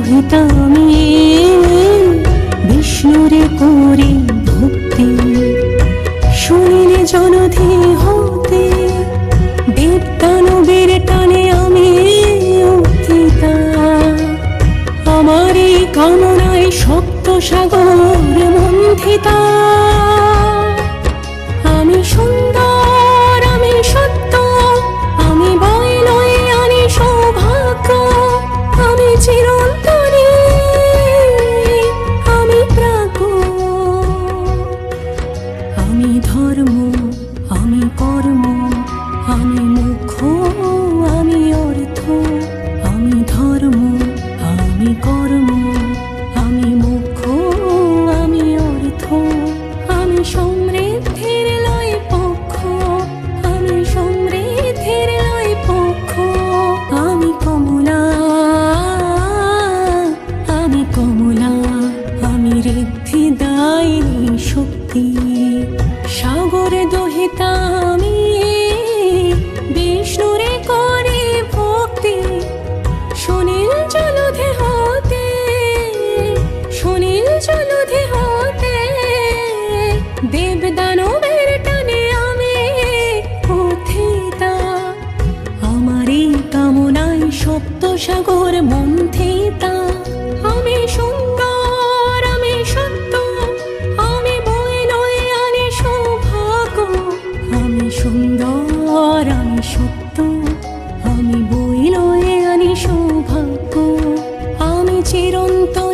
দহিতা আমি বিষ্ণুরে করি ভক্তি। শুনিলে জলধি হতে দেবদানবের টানে আমি উত্থিতা। আমার এই কামনায় সপ্ত সাগর মন্থিতা। আমি সুন্দর, আমি সত্য, আমি ভয় নই, আনি সৌভাগ্য। আমি চিরন্তনী, আমি প্রাজ্ঞ। আমি ধর্ম, আমি কর্ম, আমি মোক্ষ, আমি অর্থ। আমি ধর্ম, আমি কর্ম, আমি মোক্ষ, আমি অর্থ। আমি সমৃদ্ধির লয় পক্ষ, আমি সমৃদ্ধির লয় পক্ষ। আমি কমলা, আমি কমলা, আমি ঋদ্ধি দায়িনী শক্তি। সাগর দহিতা আমি বিষ্ণুরে করি ভক্তি। সুনীল জলধি হতে, সুনীল জলধি হতে দেবদানবের টানে আমি উত্থিতা। আমার এই কামনায় সপ্ত সাগর মন্থিতা। আমি সুন্দর, আমি সত্য, আমি ভয় নই, আনি সৌভাগ্য। আমি সুন্দর, আমি সত্য, আমি বই লয়ে আনি সৌভাগ্য। আমি চিরন্তন